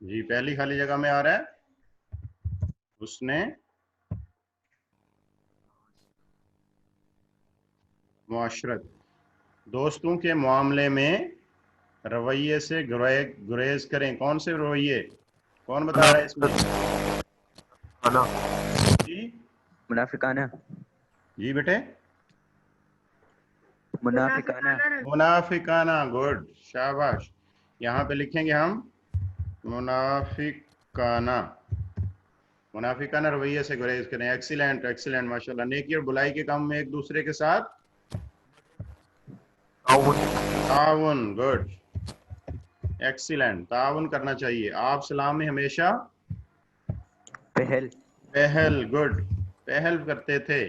जी, पहली खाली जगह में आ रहा है उसने मुआशरत, दोस्तों के मामले में रवैये से गुरेज करें। कौन से रवैये, कौन बता रहा है इसमें? जी मुनाफिकाना। जी बेटे, मुनाफिकाना। मुनाफिकाना, गुड, शाबाश। यहाँ पे लिखेंगे हम मुनाफिकाना, मुनाफिकाना रवैये से गुरेज करें। एक्सीलेंट एक्सीलेंट, माशाल्लाह। नेकी और बुलाई के काम में एक दूसरे के साथ ताउन, गुड, एक्सीलेंट, ताउन करना चाहिए। आप सलाम में हमेशा पहल। पहल, गुड, पहल करते थे,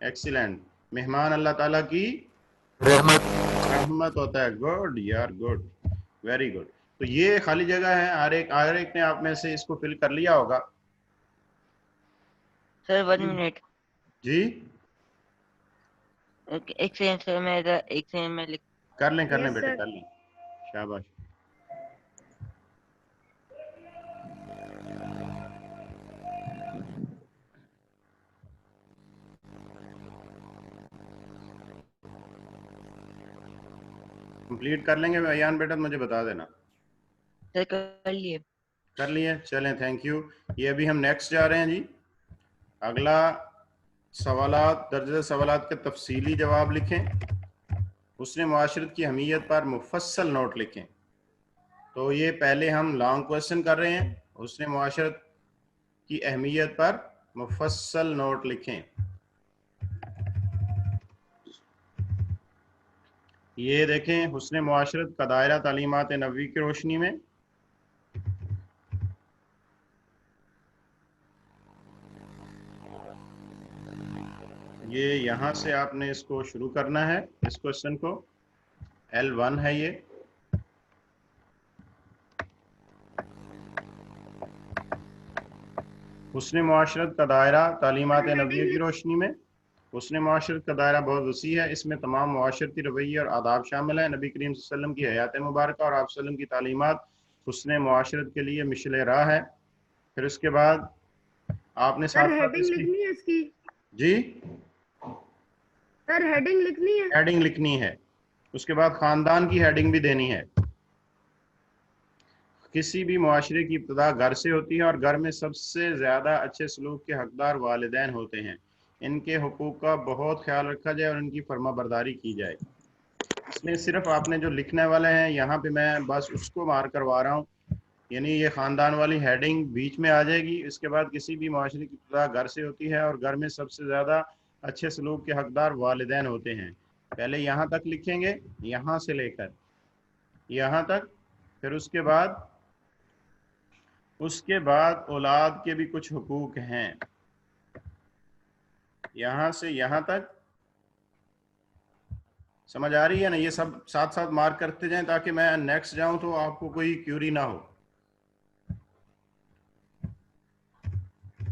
एक्सीलेंट। मेहमान अल्लाह ताला की रहमत होता है, गुड यार, गुड, वेरी गुड। तो ये खाली जगह है, हर एक ने आप में से इसको फिल कर लिया होगा। सर 1 मिनट, जी एक सेकंड सर, मैं इधर एक सेकंड में लिख। कर लें Yes, बेटे, sir. कर लें, शाबाश। कंप्लीट कर लेंगे बयान बेटा, मुझे बता देना। सर कर लिए। कर लिए, चलें, थैंक यू। ये अभी हम नेक्स्ट जा रहे हैं जी। अगला सवालात, दर्ज सवालात के तफसीली जवाब लिखें। उसने मुआशरत की अहमियत पर मुफस्सल नोट लिखें। तो ये पहले हम लॉन्ग क्वेश्चन कर रहे हैं। उसने मुआशरत की अहमियत पर मुफस्सल नोट लिखें। ये देखें, हुस्न मुआशरत का दायरा तालीमात नबवी की रोशनी में। ये यहाँ से आपने इसको शुरू करना है, इस क्वेश्चन को। L1 है ये। हुस्न मुआशरत का दायरा तालीमात नबवी की रोशनी में। हुस्न मुआशरत का दायरा बहुत वसी है, इसमें तमाम मुआशरती रवैये और आदाब शामिल हैं। नबी करीम सल्लल्लाहु अलैहि वसल्लम की हयात मुबारक और आप सल्लम की तालीमात हुस्न मुआशरत के लिए मिशल राह है। फिर उसके बाद आपने सर साथ साथ हेडिंग इसकी, लिखनी है इसकी। जी सर हेडिंग लिखनी है। हेडिंग लिखनी है। उसके बाद ख़ानदान की हेडिंग भी देनी है। किसी भी मुआशरे की इब्तिदा घर से होती है और घर में सबसे ज़्यादा अच्छे सलूक के हकदार वालिदैन होते हैं। इनके हुकूक का बहुत ख्याल रखा जाए और इनकी फर्माबरदारी की जाए। इसमें सिर्फ आपने जो लिखने वाले हैं, यहाँ पे मैं बस उसको मार करवा रहा हूँ, यानी ये ख़ानदान वाली हेडिंग बीच में आ जाएगी। इसके बाद किसी भी मुआशरे की इब्तिदा घर से होती है और घर में सबसे ज़्यादा अच्छे सलूक के हकदार वालिदैन होते हैं। पहले यहाँ तक लिखेंगे, यहाँ से लेकर यहाँ तक। फिर उसके बाद औलाद के भी कुछ हुकूक हैं, यहाँ से यहाँ तक। समझ आ रही है ना? ये सब साथ साथ मार्क करते जाएं ताकि मैं नेक्स्ट जाऊं तो आपको कोई क्यूरी ना हो।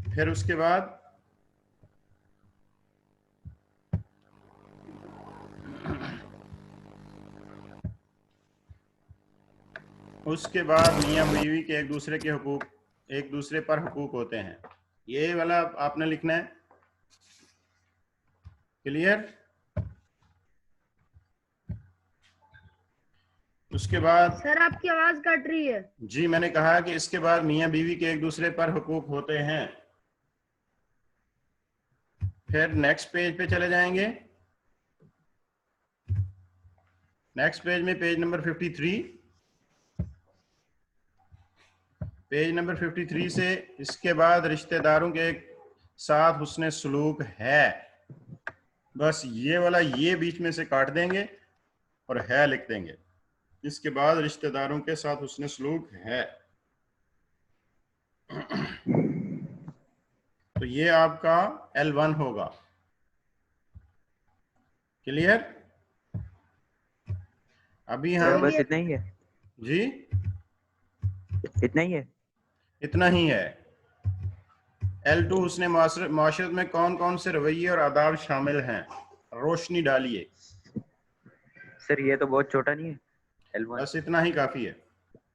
फिर उसके बाद मियाँ बीवी के एक दूसरे पर हुकूक होते हैं। ये वाला आपने लिखना है, क्लियर? उसके बाद सर आपकी आवाज कट रही है। जी मैंने कहा कि इसके बाद मियाँ बीवी के एक दूसरे पर हुकूक होते हैं। फिर नेक्स्ट पेज पे चले जाएंगे। नेक्स्ट पेज में पेज नंबर 53, पेज नंबर 53 से इसके बाद रिश्तेदारों के साथ हुस्न सलूक है। बस ये वाला ये बीच में से काट देंगे और है लिख देंगे। इसके बाद रिश्तेदारों के साथ हुस्न सलूक है। तो ये आपका L1 होगा, क्लियर? अभी सर हम बस इतना ही है? जी इतना ही है? इतना ही है। L2 हुस्न मुआशरत में कौन कौन से रवैये और आदाब शामिल हैं, रोशनी डालिए। सर ये तो बहुत छोटा नहीं है? L1 बस इतना ही काफी है।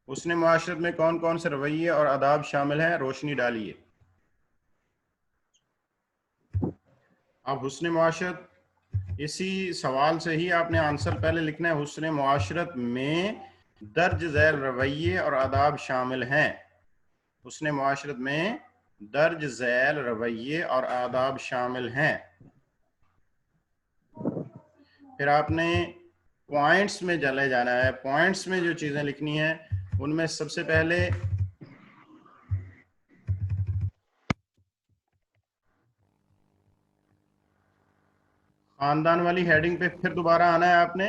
हुस्न मुआशरत में कौन कौन से रवैये और आदाब शामिल हैं, रोशनी डालिए। अब हुस्न मुआशरत, इसी सवाल से ही आपने आंसर पहले लिखना है। हुस्न मुआशरत में दर्ज झैल रवैये और आदाब शामिल हैं। हुस्न मुआशरत में दर्ज झैल रवैये और आदाब शामिल हैं। फिर आपने पॉइंट्स में चले जाना है। पॉइंट्स में जो चीजें लिखनी है उनमें सबसे पहले खानदान वाली हेडिंग पे फिर दोबारा आना है आपने।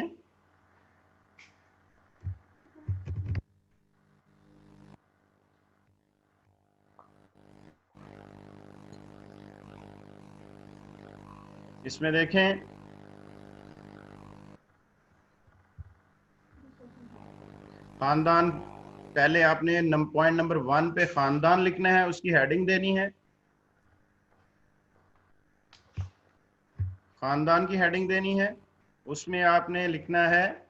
इसमें देखें, खानदान, पहले आपने पॉइंट नंबर 1 पे खानदान लिखना है, उसकी हेडिंग देनी है। खानदान की हेडिंग देनी है, उसमें आपने लिखना है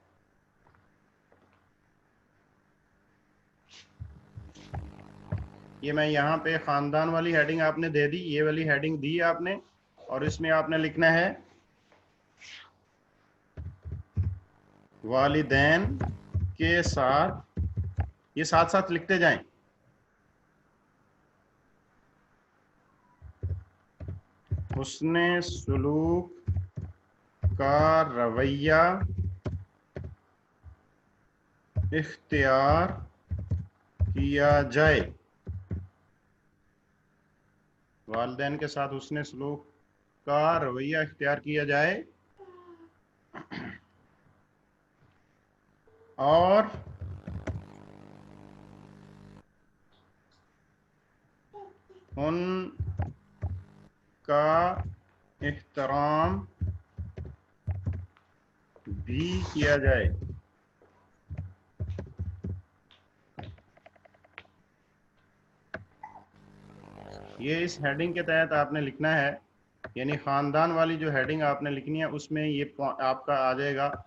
ये, मैं यहाँ पे खानदान वाली हेडिंग आपने दे दी, ये वाली हेडिंग दी आपने, और इसमें आपने लिखना है वालिदैन के साथ, ये साथ साथ लिखते जाएं। हुस्ने सुलूक का रवैया इख्तियार किया जाए। वालिदैन के साथ हुस्ने सुलूक का रवैया इख्तियार किया जाए और उनका एहतराम भी किया जाए। ये इस हेडिंग के तहत आपने लिखना है, यानी खानदान वाली जो हेडिंग आपने लिखनी है उसमें ये आपका आ जाएगा,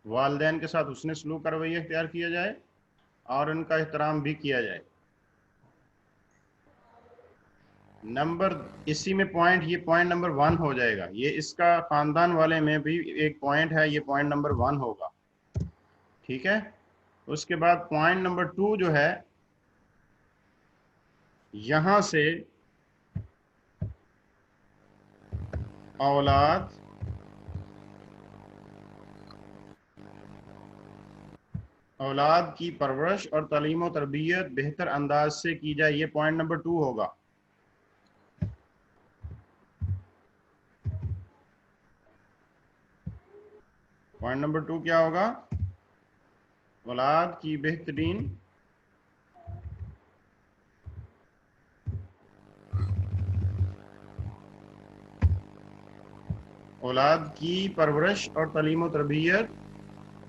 वालिदैन के साथ हुस्ने सलूक का रवैया इख्तियार किया जाए और उनका एहतराम भी किया जाए। नंबर, इसी में पॉइंट, ये पॉइंट नंबर 1 हो जाएगा। ये इसका खानदान वाले में भी एक पॉइंट है, ये पॉइंट नंबर 1 होगा। ठीक है। उसके बाद पॉइंट नंबर 2 जो है, यहां से औलाद औलाद की परवरिश और तालीम और तरबियत बेहतर अंदाज से की जाए, ये पॉइंट नंबर 2 होगा। पॉइंट नंबर 2 क्या होगा? औलाद की बेहतरीन औलाद की परवरिश और तालीम और तरबियत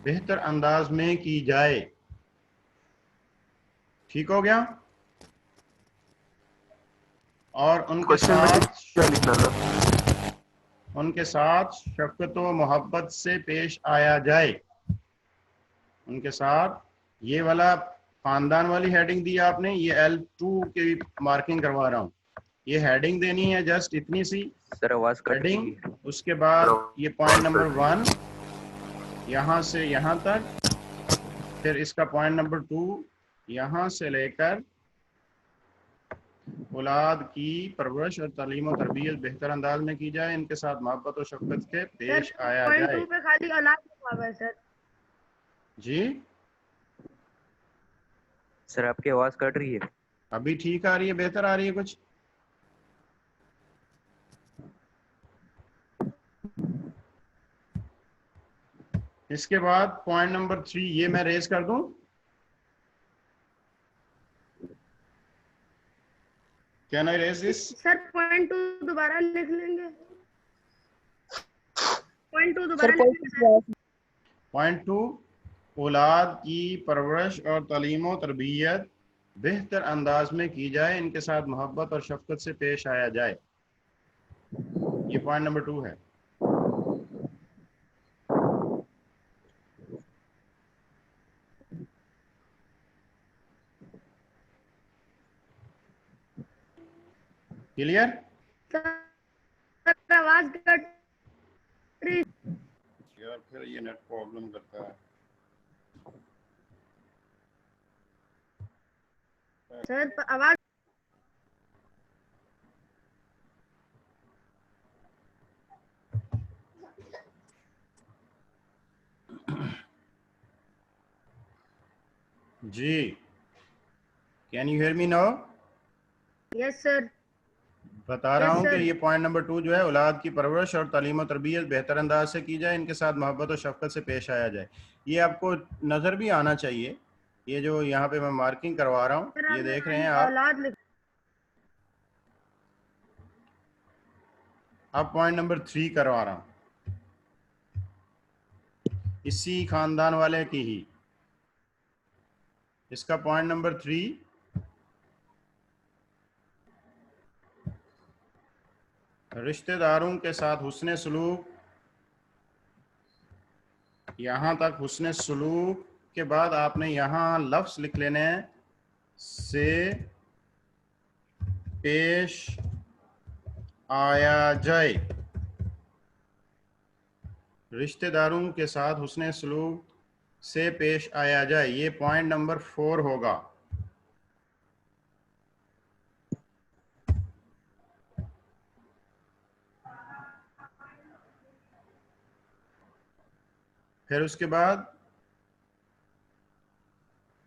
बेहतर अंदाज में की जाए। ठीक हो गया। और उनके साथ शफकत व मोहब्बत से पेश आया जाए। उनके साथ, ये वाला खानदान वाली हेडिंग दी आपने, ये L2 की मार्किंग करवा रहा हूँ। ये हेडिंग देनी है जस्ट इतनी सी सर आवाज कट रही हेडिंग। है। उसके बाद ये पॉइंट नंबर 1 यहाँ से यहाँ तक, फिर इसका पॉइंट नंबर 2 यहाँ से लेकर औलाद की परवरिश और तालीम और तरबियत बेहतर अंदाज में की जाए, इनके साथ मोहब्बत और शफकत के पेश आया पॉइंट जाए। 2 पे खाली औलाद लिखा हुआ है सर। जी सर आपकी आवाज कट रही है। अभी ठीक आ रही है, बेहतर आ रही है कुछ? इसके बाद पॉइंट नंबर 3, ये मैं रेज कर दूं। Can I raise this? Sir point 2 दोबारा लिख लेंगे। पॉइंट 2 दोबारा लिख लेंगे सर। पॉइंट 2, औलाद की परवरिश और तालीम और तरबियत बेहतर अंदाज में की जाए, इनके साथ मोहब्बत और शफकत से पेश आया जाए। ये पॉइंट नंबर 2 है। क्लियर? सर आवाज कट रही। यार फिर ये नेट प्रॉब्लम करता है। सर आवाज जी, can you hear me now? Yes sir. बता रहा हूँ कि सर। ये पॉइंट नंबर 2 जो है, औलाद की परवरिश और तालीम और तरबियत बेहतर अंदाज से की जाए, इनके साथ मोहब्बत और शफकत से पेश आया जाए। ये आपको नज़र भी आना चाहिए। ये जो यहाँ पे मैं मार्किंग करवा रहा हूँ, ये देख रहे हैं आप। औलाद लिख। अब पॉइंट नंबर 3 करवा रहा हूँ, इसी खानदान वाले की ही। इसका पॉइंट नंबर 3, रिश्तेदारों के साथ हुस्ने सलूक। यहां तक हुस्ने सलूक के बाद आपने यहां लफ्ज लिख लेने हैं, से पेश आया जाए। रिश्तेदारों के साथ हुस्ने सलूक से पेश आया जाए, ये पॉइंट नंबर 4 होगा। फिर उसके बाद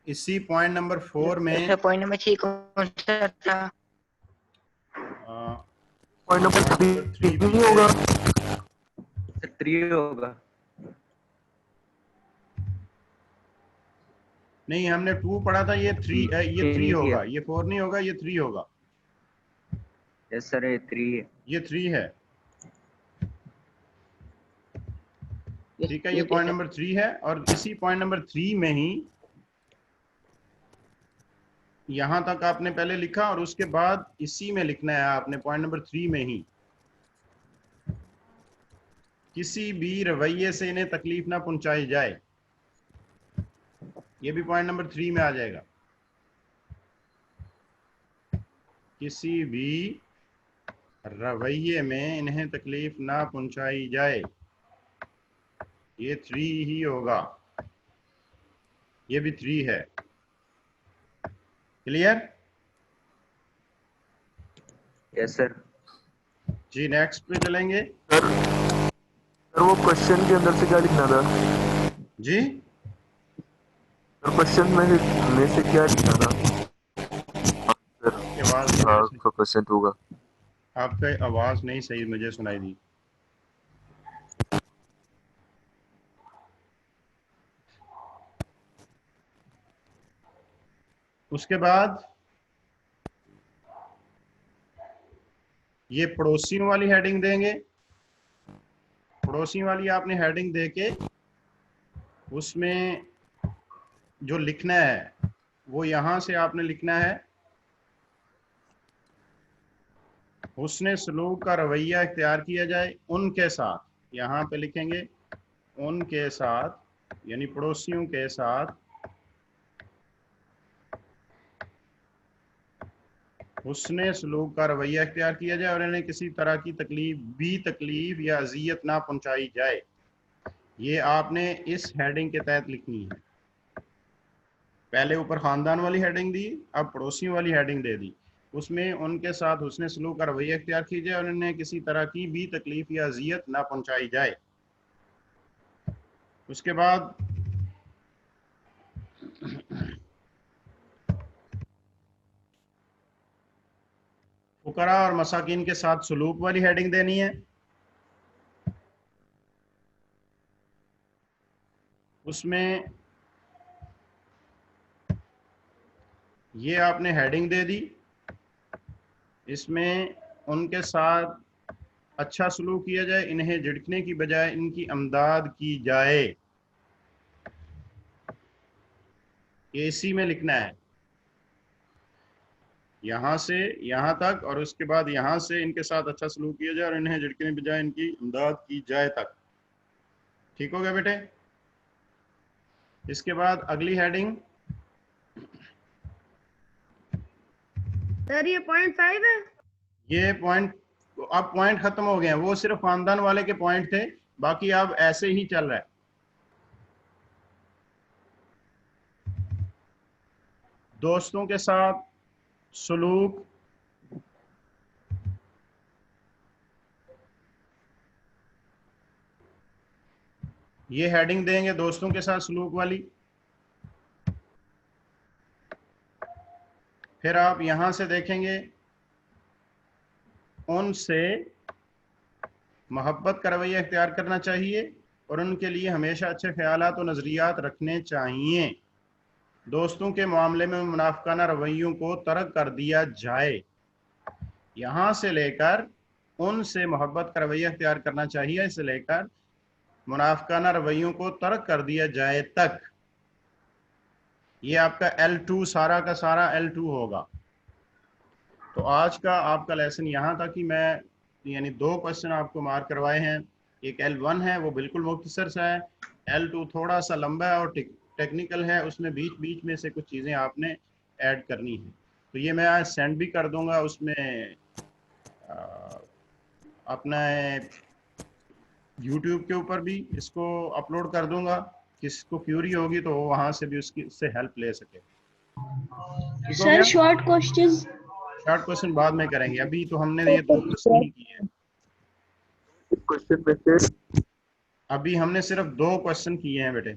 इसी पॉइंट नंबर 4 में अच्छा पॉइंट नंबर 6 कौन सा था? पॉइंट नंबर 3 3 नहीं होगा? सर 3 होगा। नहीं, हमने 2 पढ़ा था, ये 3 ये 3 नहीं किया। होगा। ये 4 नहीं होगा, ये 3 होगा। यस सर, ये 3 है। ये 3 है, ठीक है। ये पॉइंट नंबर 3 है, और इसी पॉइंट नंबर 3 में ही यहां तक आपने पहले लिखा, और उसके बाद इसी में लिखना है आपने पॉइंट नंबर 3 में ही, किसी भी रवैये से इन्हें तकलीफ ना पहुंचाई जाए। ये भी पॉइंट नंबर 3 में आ जाएगा। किसी भी रवैये में इन्हें तकलीफ ना पहुंचाई जाए, ये 3 ही होगा। ये भी 3 है। क्लियर? Yes sir. जी, नेक्स्ट पे चलेंगे। सर वो क्वेश्चन के अंदर से क्या लिखना था? जी, सर क्वेश्चन में से क्या लिखना था? सर आपका क्वेश्चन होगा। आपका आवाज नहीं सही मुझे सुनाई दी। उसके बाद ये पड़ोसियों वाली हेडिंग देंगे। पड़ोसी वाली आपने हेडिंग देके उसमें जो लिखना है वो यहां से आपने लिखना है, हुस्ने सलूक का रवैया इख्तियार किया जाए उनके साथ। यहाँ पे लिखेंगे उनके साथ, यानी पड़ोसियों के साथ हुस्ने सलूक का रवैया इख्तियार किया जाए, और इन्हें किसी तरह की तकलीफ या अजियत ना पहुंचाई जाए। ये आपने इस हेडिंग के तहत लिखनी है। पहले ऊपर खानदान वाली हेडिंग दी, अब पड़ोसियों वाली हेडिंग दे दी। उसमें उनके साथ हुस्ने सलूक का रवैया इख्तियार कीजिए और इन्हें किसी तरह की भी तकलीफ या अजियत ना पहुंचाई जाए। उसके बाद फुकरा और मसाकिन के साथ सलूक वाली हेडिंग देनी है। उसमें ये आपने हेडिंग दे दी, इसमें उनके साथ अच्छा सलूक किया जाए, इन्हें झिड़कने की बजाय इनकी अमदाद की जाए। ये इसी में लिखना है, यहाँ से यहाँ तक, और उसके बाद यहाँ से इनके साथ अच्छा सलूक किया जाए और इन्हें झिड़कने की बजाय इनकी इमदाद की जाए तक। ठीक हो गया बेटे? इसके बाद अगली हेडिंग, सर ये 0.5 है। ये पॉइंट, अब पॉइंट खत्म हो गए हैं, वो सिर्फ खानदान वाले के पॉइंट थे, बाकी अब ऐसे ही चल रहा है। दोस्तों के साथ सलूक, ये हेडिंग देंगे दोस्तों के साथ सलूक वाली। फिर आप यहां से देखेंगे उनसे मोहब्बत का रवैया इख्तियार करना चाहिए और उनके लिए हमेशा अच्छे ख्यालात और नज़रियात रखने चाहिए। दोस्तों के मामले में मुनाफिकाना रवैयों को तर्क कर दिया जाए। यहाँ से लेकर उनसे मोहब्बत का रवैया इख्तियार करना चाहिए से लेकर मुनाफिकाना रवैयों को तर्क कर दिया जाए तक, ये आपका L2 सारा का सारा L2 होगा। तो आज का आपका लेसन यहाँ था कि मैं यानी 2 क्वेश्चन आपको मार्क करवाए हैं। एक L1 है वो बिल्कुल मुख्तसर सा है, L2 थोड़ा सा लंबा है और टेक्निकल है, उसमें बीच बीच में से कुछ चीज़ें आपने ऐड करनी है। तो ये मैं आज सेंड भी कर दूंगा, उसमें अपना YouTube के ऊपर भी इसको अपलोड कर दूंगा, किसको क्यूरी होगी तो वो वहां से भी उससे हेल्प ले सके। Sir short questions, short question बाद में करेंगे, अभी तो हमने ये 2 क्वेश्चन ही किए हैं। क्वेश्चन में से अभी हमने सिर्फ 2 क्वेश्चन किए हैं बेटे।